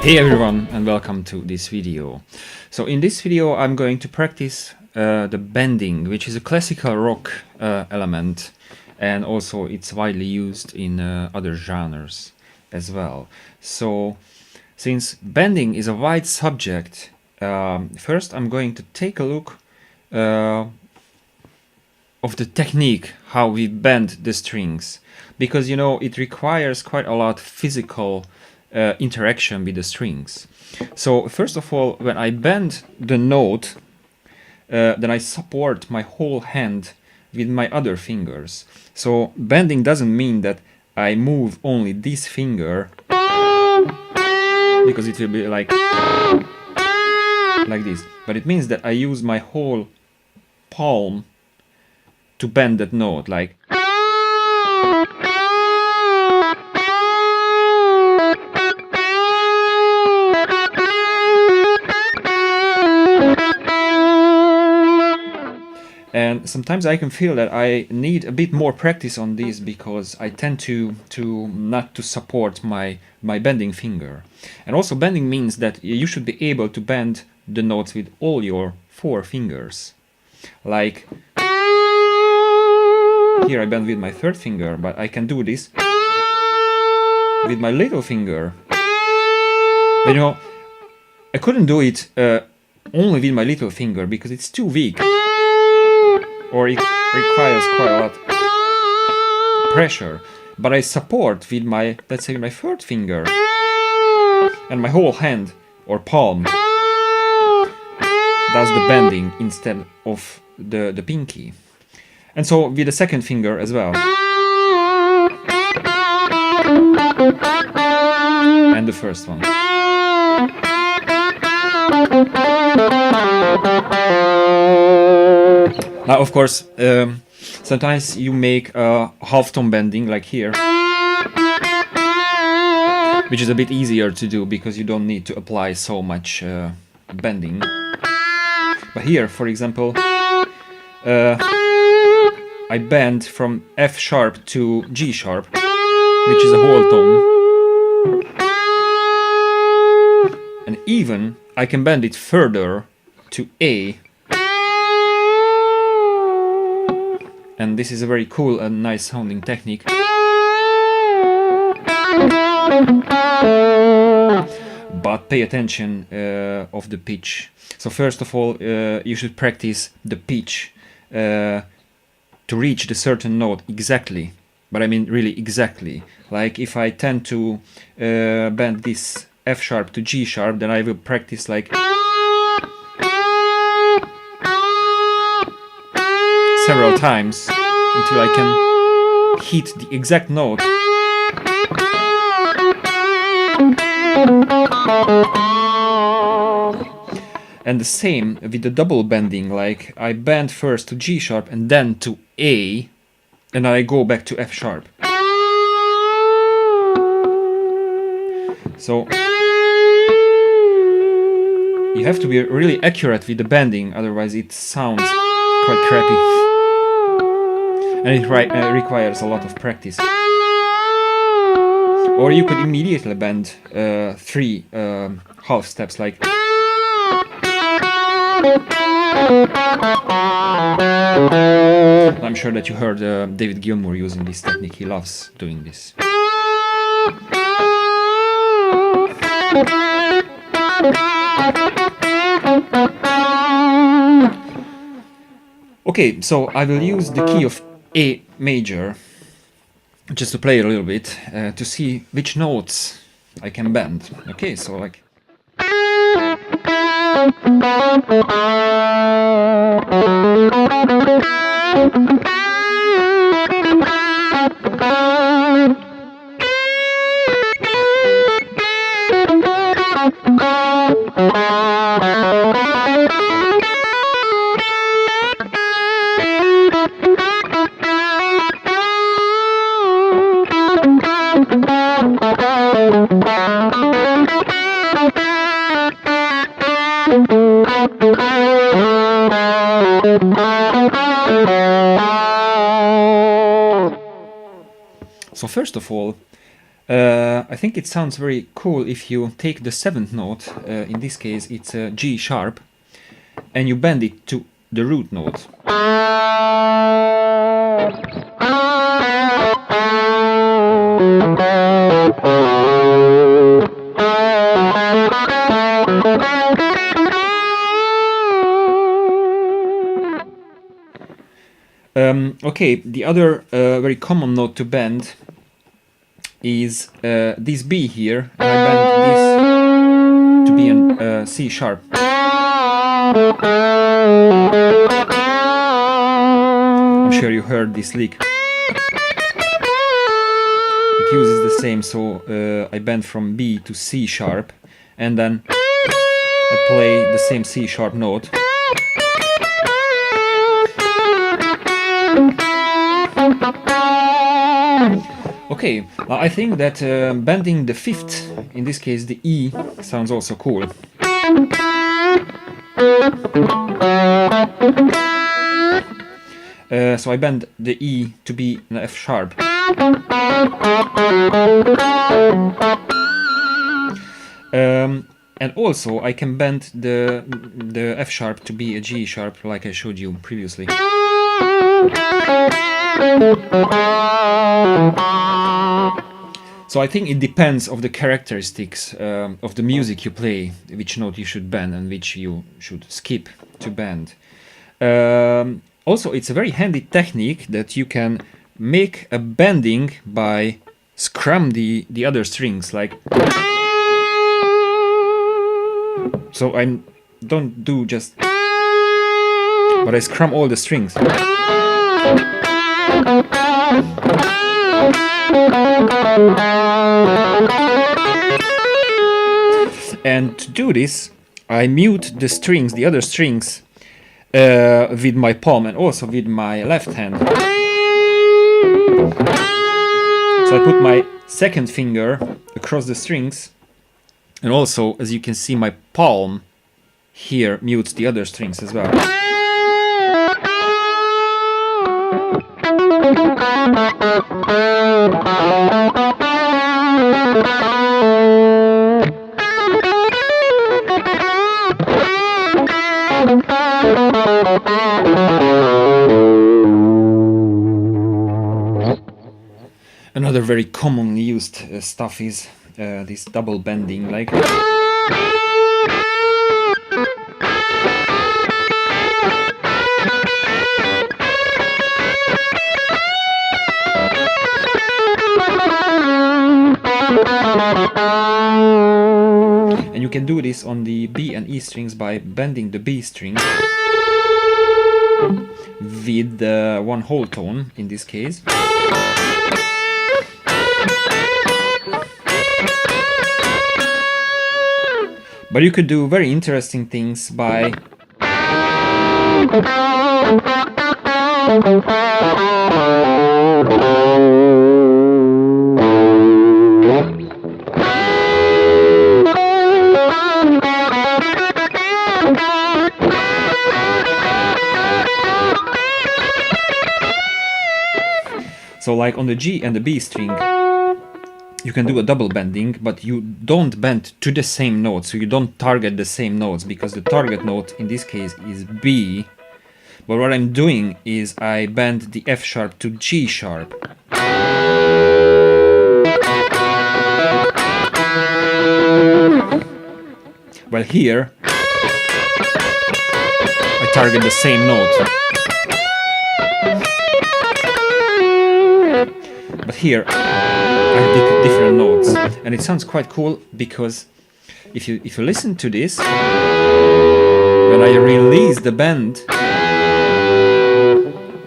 Hey everyone, and welcome to this video. So in this video I'm going to practice the bending, which is a classical rock element, and also it's widely used in other genres as well. So since bending is a wide subject, first I'm going to take a look of the technique how we bend the strings, because you know it requires quite a lot of physical interaction with the strings. So first of all, when I bend the note, then I support my whole hand with my other fingers. So bending doesn't mean that I move only this finger, because it will be like this, but it means that I use my whole palm to bend that note, like. And sometimes I can feel that I need a bit more practice on this, because I tend to not to support my bending finger. And also bending means that you should be able to bend the notes with all your 4 fingers. Like here I bend with my 3rd finger, but I can do this with my little finger. But you know, I couldn't do it only with my little finger because it's too weak, or it requires quite a lot of pressure. But I support with my, let's say, my 3rd finger, and my whole hand or palm does the bending instead of the pinky. And so with the 2nd finger as well, and the 1st one. Now, of course, sometimes you make a half-tone bending, like here, which is a bit easier to do because you don't need to apply so much bending. But here, for example, I bend from F sharp to G sharp, which is a whole tone. And even I can bend it further to A. And this is a very cool and nice sounding technique. But pay attention of the pitch. So first of all, you should practice the pitch to reach the certain note exactly. But I mean really exactly. Like if I tend to bend this F sharp to G sharp, then I will practice like several times until I can hit the exact note. And the same with the double bending, like I bend first to G sharp and then to A, and I go back to F sharp. So you have to be really accurate with the bending, otherwise it sounds quite crappy. And it requires a lot of practice. Or you could immediately bend 3 half steps, like. I'm sure that you heard David Gilmour using this technique. He loves doing this. Okay, so I will use the key of A major just to play a little bit to see which notes I can bend. Okay, so like. So first of all, I think it sounds very cool if you take the 7th note, in this case it's a G sharp, and you bend it to the root note. Okay, the other very common note to bend is this B here, and I bend this to be a C sharp. I'm sure you heard this lick. It uses the same, so I bend from B to C sharp, and then I play the same C sharp note. Okay, I think that bending the 5th, in this case the E, sounds also cool. So I bend the E to be an F sharp. And also I can bend the F sharp to be a G sharp, like I showed you previously. So I think it depends of the characteristics of the music you play, which note you should bend and which you should skip to bend. Also, it's a very handy technique that you can make a bending by scrum the other strings, like. So I don't do just, but I scrum all the strings. And to do this, I mute the strings, the other strings, with my palm and also with my left hand. So I put my 2nd finger across the strings, and also, as you can see, my palm here mutes the other strings as well. Another very commonly used stuff is this double bending, like. And you can do this on the B and E strings by bending the B string with one whole tone, in this case. But you could do very interesting things by so like on the G and the B string, you can do a double bending, but you don't bend to the same note, so you don't target the same notes, because the target note in this case is B. But what I'm doing is I bend the F sharp to G sharp. Well, here I target the same note. But here I have different notes, and it sounds quite cool, because if you listen to this, when I release the bend,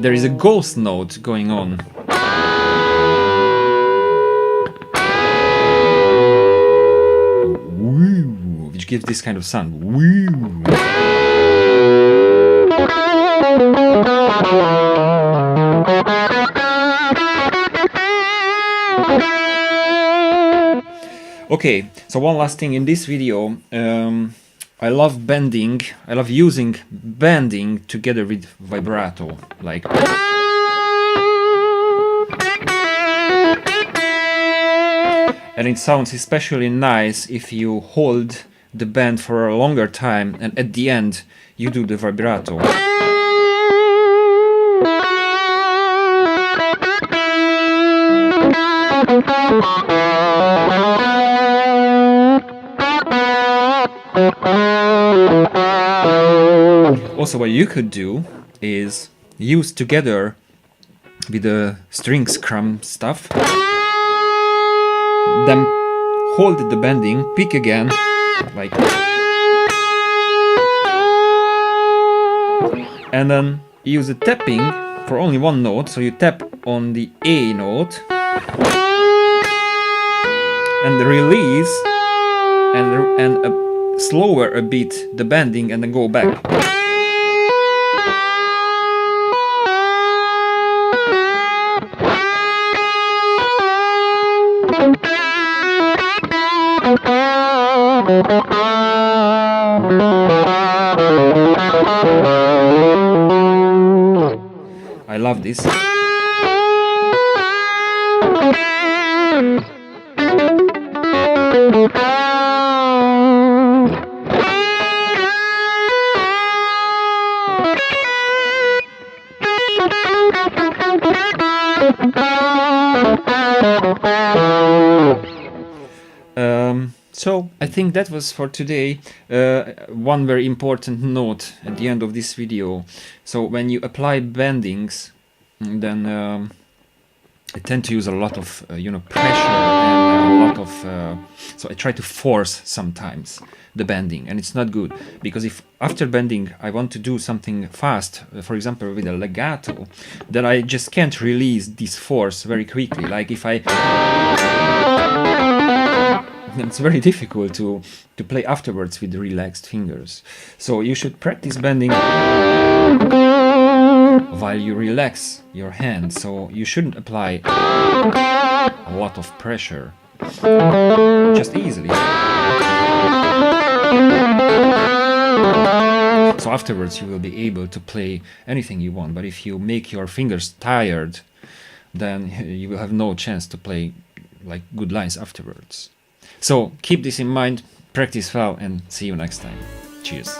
there is a ghost note going on. Woo, which gives this kind of sound. Woo. Okay, so one last thing in this video, I love bending, I love using bending together with vibrato, like. And it sounds especially nice if you hold the bend for a longer time and at the end you do the vibrato. Also, what you could do is use together with the string scrum stuff, then hold the bending, pick again, like, and then use the tapping for only one note. So you tap on the A note and release and slower a bit the bending and then go back. I love this. So I think that was for today. One very important note at the end of this video. So when you apply bendings, then I tend to use a lot of pressure and a lot of so I try to force sometimes the bending, and it's not good, because if after bending I want to do something fast, for example with a legato, then I just can't release this force very quickly. Like if I it's very difficult to play afterwards with relaxed fingers. So you should practice bending while you relax your hand. So you shouldn't apply a lot of pressure, just easily. So afterwards you will be able to play anything you want. But if you make your fingers tired, then you will have no chance to play like good lines afterwards. So keep this in mind, practice well, and see you next time. Cheers.